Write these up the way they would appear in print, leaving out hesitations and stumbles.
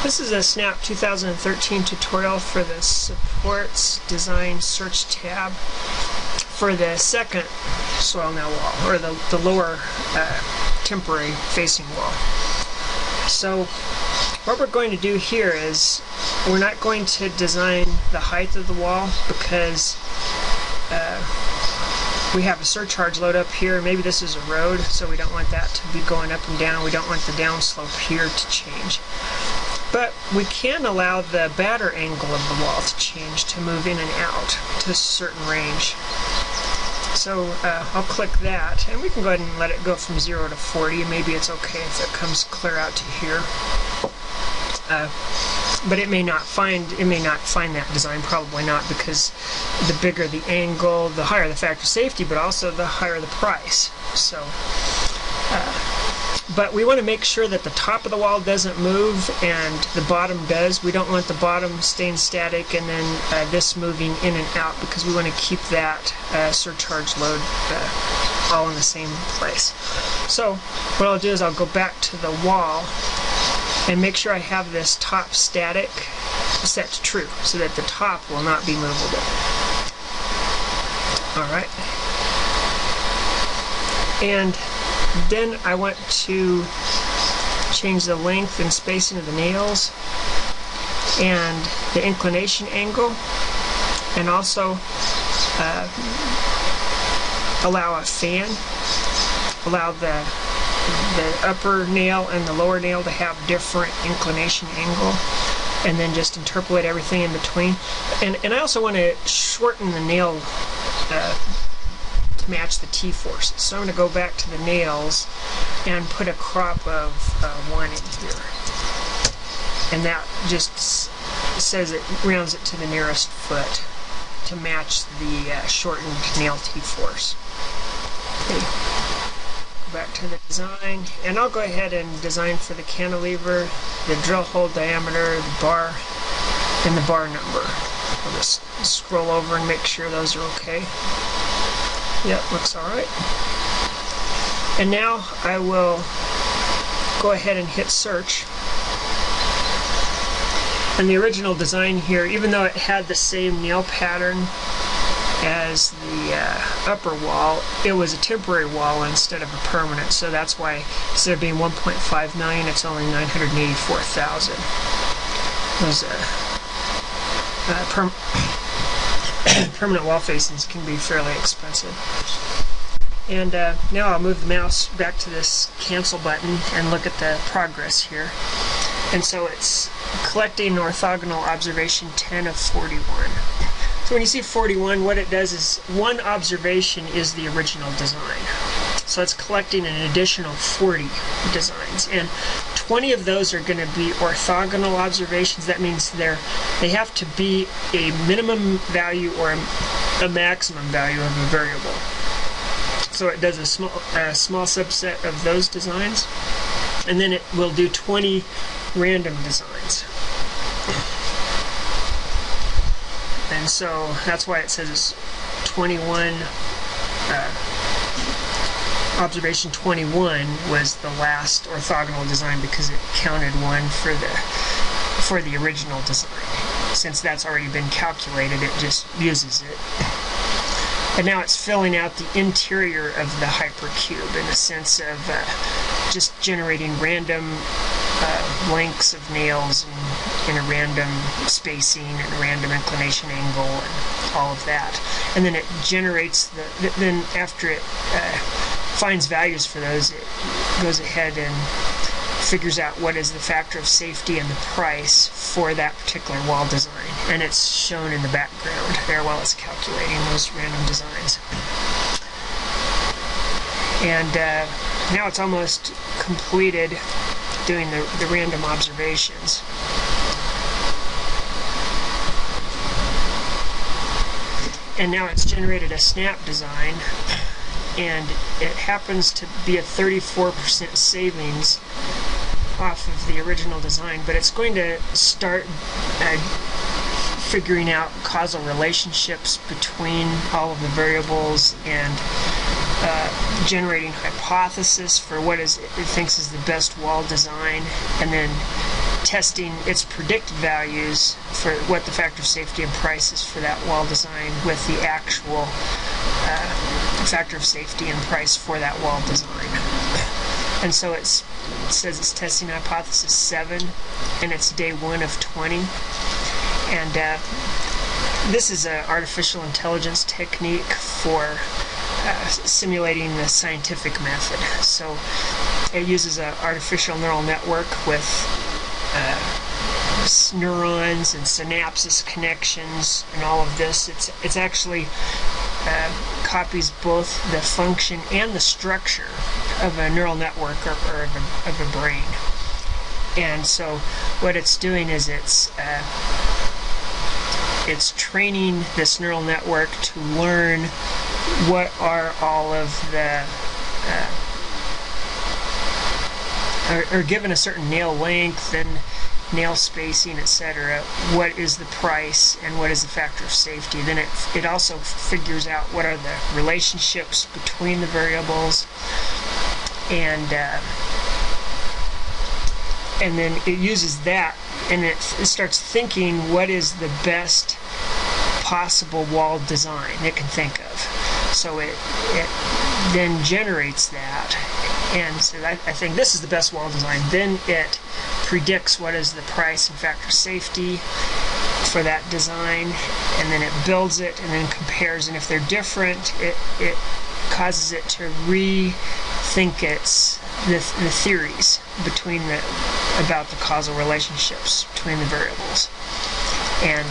This is a SNAP 2013 tutorial for the Supports Design Search tab for the second soil nail wall, or the lower temporary facing wall. So what we're going to do here is we're not going to design the height of the wall because we have a surcharge load up here. Maybe this is a road, so we don't want that to be going up and down. We don't want the downslope here to change. But we can allow the batter angle of the wall to change, to move in and out to a certain range. So I'll click that, and we can go ahead and let it go from 0 to 40, and maybe it's okay if it comes clear out to here. But it may not find that design, probably not, because the bigger the angle, the higher the factor of safety, but also the higher the price. So, but we want to make sure that the top of the wall doesn't move and the bottom does. We don't want the bottom staying static and then this moving in and out, because we want to keep that surcharge load all in the same place. So what I'll do is I'll go back to the wall and make sure I have this top static set to true, so that the top will not be movable. Alright. And then I want to change the length and spacing of the nails and the inclination angle, and also allow a fan, allow the upper nail and the lower nail to have different inclination angle, and then just interpolate everything in between. And I also want to shorten the nail to match the T-forces. So I'm going to go back to the nails and put a crop of 1 in here. And that just says it rounds it to the nearest foot to match the shortened nail T-force. Okay. Back to the design, and I'll go ahead and design for the cantilever, the drill hole diameter, the bar, and the bar number. I'll just scroll over and make sure those are okay. Yep, looks alright. And now I will go ahead and hit search. And the original design here, even though it had the same nail pattern as the upper wall, it was a temporary wall instead of a permanent, so that's why instead of being 1.5 million, it's only 984,000. Those permanent wall facings can be fairly expensive. And now I'll move the mouse back to this cancel button and look at the progress here. And so it's collecting orthogonal observation 10 of 41. So when you see 41, what it does is one observation is the original design. So it's collecting an additional 40 designs, and 20 of those are going to be orthogonal observations. That means they have to be a minimum value or a maximum value of a variable. So it does a small subset of those designs, and then it will do 20 random designs. And so that's why it says it's 21, observation 21 was the last orthogonal design, because it counted one for the original design. Since that's already been calculated, it just uses it. And now it's filling out the interior of the hypercube in the sense of just generating random lengths of nails in a random spacing and a random inclination angle and all of that. And then it generates then after it finds values for those, it goes ahead and figures out what is the factor of safety and the price for that particular wall design. And it's shown in the background there while it's calculating those random designs. And now it's almost completed doing the random observations. And now it's generated a snap design, and it happens to be a 34% savings off of the original design, but it's going to start figuring out causal relationships between all of the variables and generating hypothesis for what it thinks is the best wall design, and then testing its predicted values for what the factor of safety and price is for that wall design with the actual factor of safety and price for that wall design. And so it says it's testing hypothesis 7, and it's day 1 of 20. And this is an artificial intelligence technique for simulating the scientific method. So it uses an artificial neural network with neurons and synapses connections and all of this. It's actually copies both the function and the structure of a neural network or of a brain. And so what it's doing is it's training this neural network to learn what are all of the or given a certain nail length and nail spacing, etc., what is the price and what is the factor of safety. Then it also figures out what are the relationships between the variables, and then it uses that, and it starts thinking what is the best possible wall design it can think of. So it then generates that and says, I think this is the best wall design. Then it predicts what is the price and factor of safety for that design, and then it builds it and then compares, and if they're different, it causes it to rethink the theories between about the causal relationships between the variables. And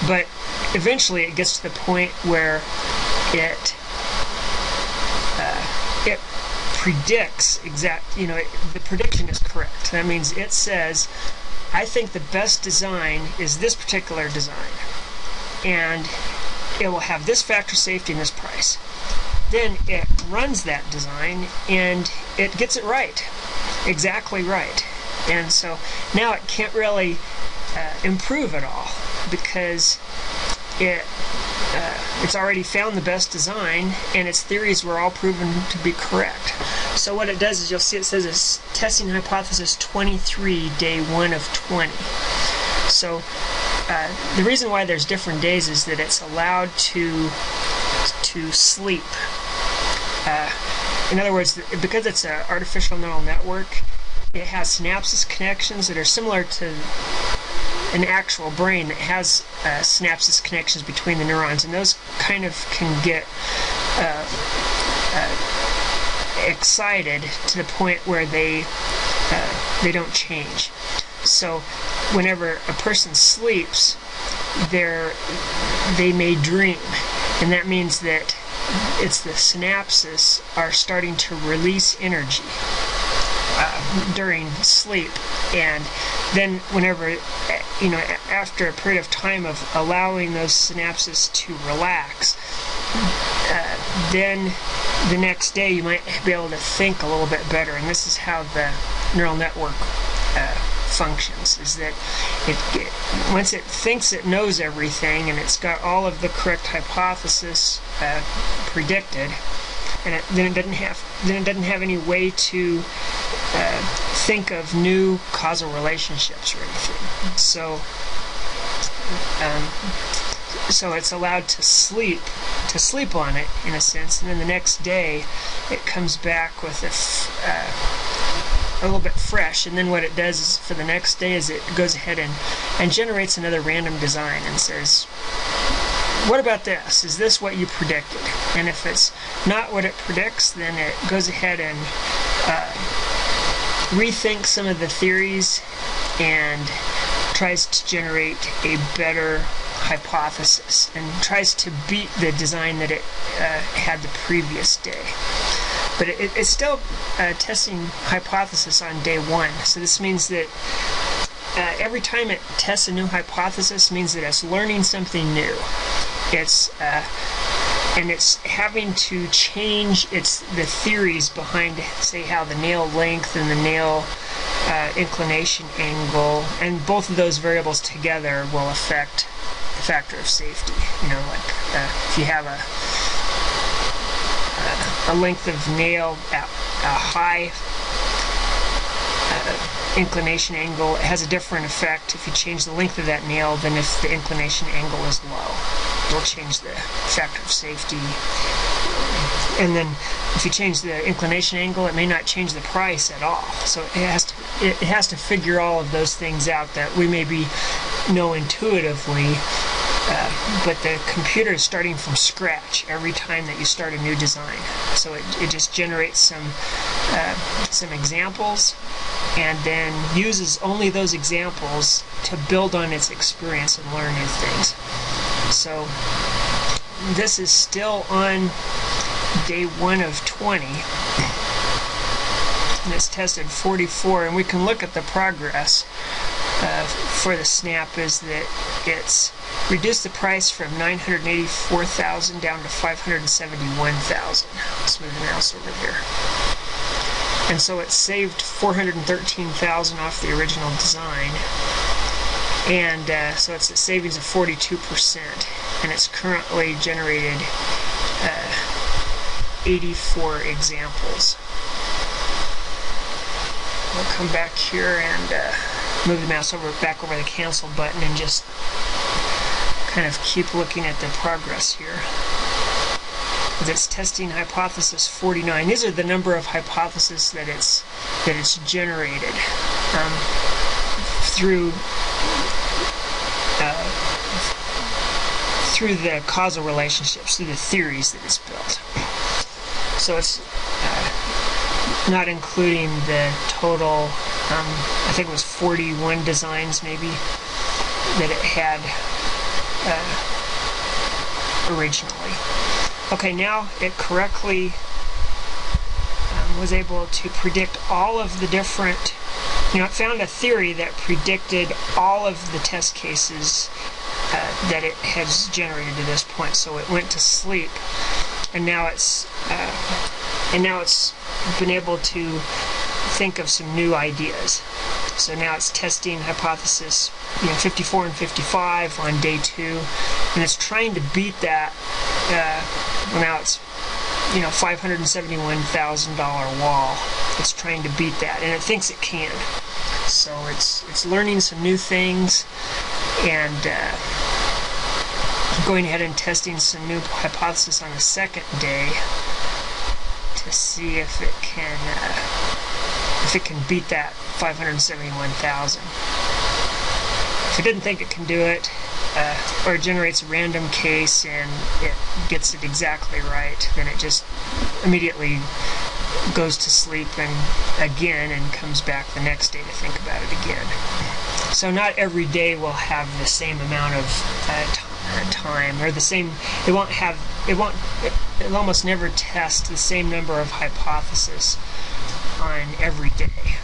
but eventually it gets to the point where it predicts the prediction is correct. That means it says, I think the best design is this particular design, and it will have this factor of safety and this price. Then it runs that design and it gets it right, exactly right. And so now it can't really improve at all, because it's already found the best design and its theories were all proven to be correct. So what it does is, you'll see it says it's testing hypothesis 23, day 1 of 20. So the reason why there's different days is that it's allowed to sleep. In other words, because it's an artificial neural network, it has synapses connections that are similar to an actual brain that has synapses connections between the neurons, and those kind of can get excited to the point where they don't change. So whenever a person sleeps, they may dream, and that means that it's the synapses are starting to release energy during sleep. And then whenever, after a period of time of allowing those synapses to relax, then the next day you might be able to think a little bit better. And this is how the neural network functions, is that once it thinks it knows everything and it's got all of the correct hypothesis predicted, and then it doesn't have any way to think of new causal relationships or anything. So it's allowed to sleep on it, in a sense, and then the next day it comes back with a little bit fresh. And then what it does is, for the next day, is it goes ahead and generates another random design and says, what about this? Is this what you predicted? And if it's not what it predicts, then it goes ahead and rethinks some of the theories and tries to generate a better hypothesis and tries to beat the design that it had the previous day. But it's still testing hypothesis on day 1. So this means that every time it tests a new hypothesis means that it's learning something new. And it's having to change the theories behind, say, how the nail length and the nail inclination angle, and both of those variables together will affect the factor of safety. If you have a length of nail at a high inclination angle, it has a different effect if you change the length of that nail than if the inclination angle is low. It'll change the factor of safety. And then if you change the inclination angle, it may not change the price at all. So it has to figure all of those things out that we maybe know intuitively, but the computer is starting from scratch every time that you start a new design. So it just generates some examples and then uses only those examples to build on its experience and learn new things. So this is still on day 1 of 20, and it's tested 44, and we can look at the progress for the SNAP is that it's reduced the price from $984,000 down to $571,000. Let's move the mouse over here. And so it saved $413,000 off the original design, and so it's a savings of 42%, and it's currently generated 84 examples. We'll come back here and move the mouse back over the cancel button and just kind of keep looking at the progress here. It's testing hypothesis 49. These are the number of hypotheses that it's generated through the causal relationships, through the theories that it's built. So it's not including the total, I think it was 41 designs maybe that it had originally. Okay, now it correctly was able to predict all of the different, it found a theory that predicted all of the test cases that it has generated to this point. So it went to sleep, and now it's been able to think of some new ideas. So now it's testing hypothesis 54 and 55 on day 2, and it's trying to beat that. Now it's $571,000 wall. It's trying to beat that, and it thinks it can. So it's learning some new things, and going ahead and testing some new hypotheses on the second day to see if it can beat that 571,000. If it didn't think it can do it, or it generates a random case and it gets it exactly right, then it just immediately goes to sleep and comes back the next day to think about it again. So not every day will have the same amount of time, or the same. It'll almost never test the same number of hypotheses on every day.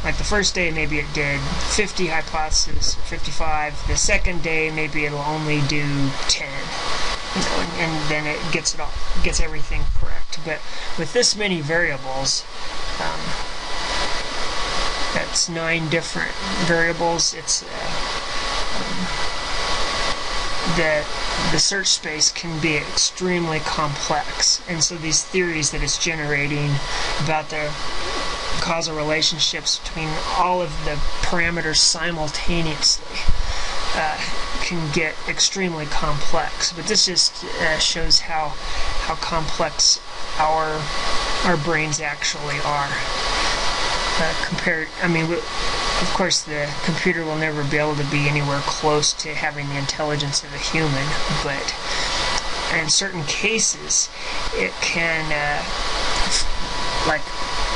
Like the first day, maybe it did 50 hypotheses, or 55. The second day, maybe it'll only do 10. And then it gets everything correct. But with this many variables, that's 9 different variables. It's the search space can be extremely complex, and so these theories that it's generating about the causal relationships between all of the parameters simultaneously can get extremely complex. But this just shows how complex our brains actually are. Of course, the computer will never be able to be anywhere close to having the intelligence of a human, but in certain cases, it can, like,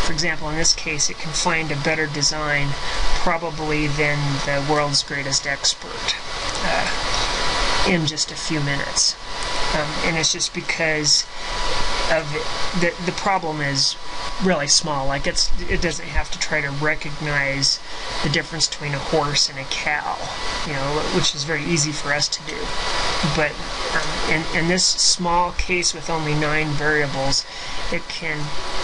for example, in this case, it can find a better design probably than the world's greatest expert in just a few minutes. And it's just because of the problem is really small. Like it doesn't have to try to recognize the difference between a horse and a cow, which is very easy for us to do. But in this small case with only 9 variables, it can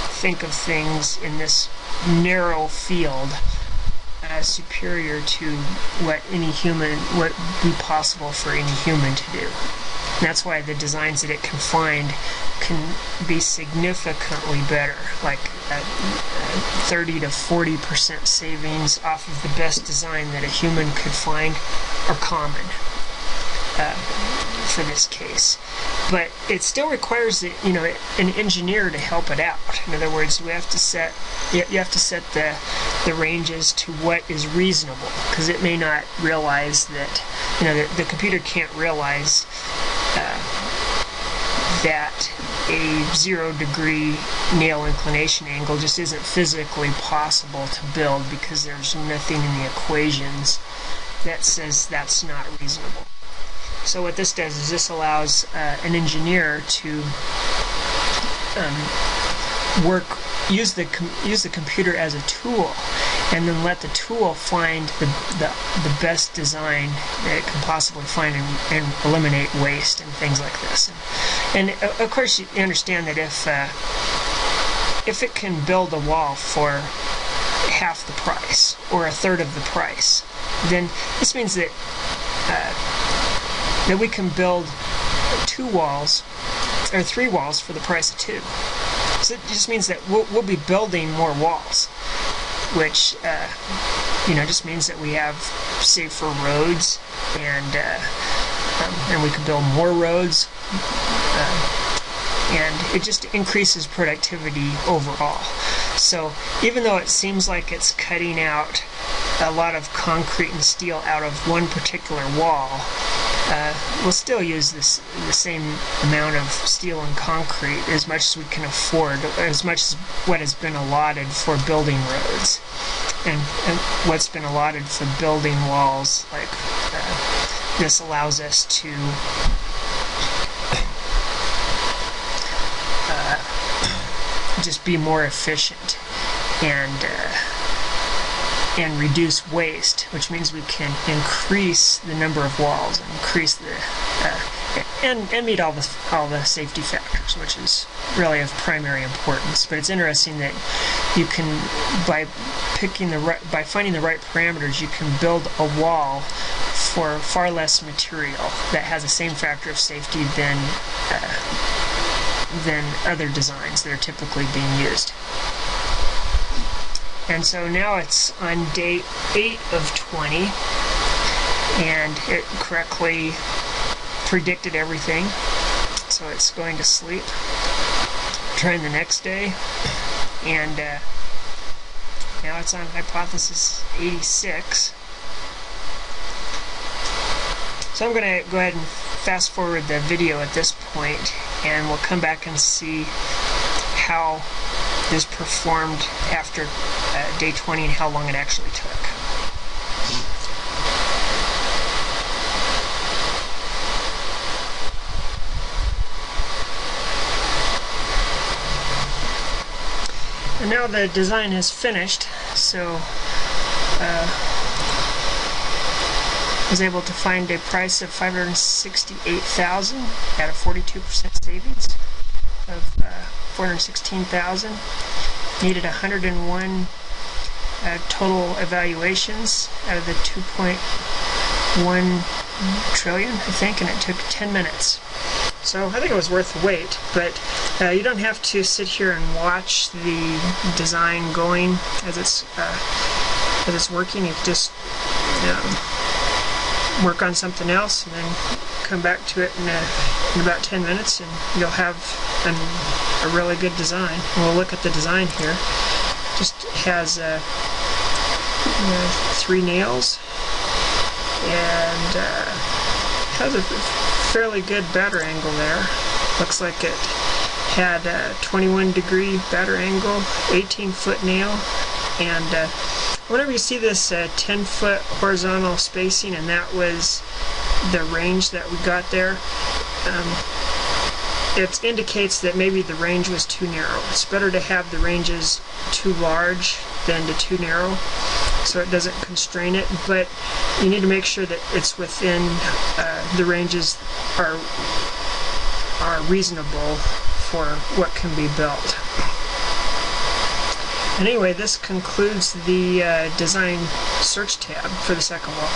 think of things in this narrow field as superior to what would be possible for any human to do. And that's why the designs that it can find can be significantly better, like 30 to 40% savings off of the best design that a human could find are common for this case. But it still requires that, you know, an engineer to help it out. In other words, you have to set the ranges to what is reasonable, because it may not realize that, you know, the computer can't realize that a 0-degree nail inclination angle just isn't physically possible to build, because there's nothing in the equations that says that's not reasonable. So what this does is this allows an engineer to use the computer as a tool, and then let the tool find the best design that it can possibly find, and eliminate waste and things like this. And of course, you understand that if it can build a wall for half the price or a third of the price, then this means that that we can build 2 walls or 3 walls for the price of 2. So it just means that we'll be building more walls, which you know, just means that we have safer roads, and we can build more roads, and it just increases productivity overall. So even though it seems like it's cutting out a lot of concrete and steel out of one particular wall, we'll still use the same amount of steel and concrete, as much as we can afford, as much as what has been allotted for building roads, and what's been allotted for building walls. Like this allows us to just be more efficient and reduce waste, which means we can increase the number of walls, and increase the and meet all the safety factors, which is really of primary importance. But it's interesting that you can, by finding the right parameters, you can build a wall for far less material that has the same factor of safety than other designs that are typically being used. And so now it's on day 8 of 20, and it correctly predicted everything, so it's going to sleep. Trying the next day, and now it's on hypothesis 86. So I'm going to go ahead and fast forward the video at this point, and we'll come back and see how this performed after day 20 and how long it actually took. And now the design has finished, so I was able to find a price of $568,000 at a 42% savings of $416,000. Needed 101 total evaluations out of the 2.1 trillion, I think, and it took 10 minutes. So I think it was worth the wait, but you don't have to sit here and watch the design going as it's working. You can just work on something else and then come back to it in about 10 minutes, and you'll have a really good design. We'll look at the design here. Just has 3 nails, and has a fairly good batter angle there. Looks like it had a 21-degree batter angle, 18-foot nail, and whenever you see this 10-foot horizontal spacing, and that was the range that we got there, it indicates that maybe the range was too narrow. It's better to have the ranges too large than too narrow, so it doesn't constrain it, but you need to make sure that it's within the ranges are reasonable for what can be built. Anyway, this concludes the design search tab for the second wall.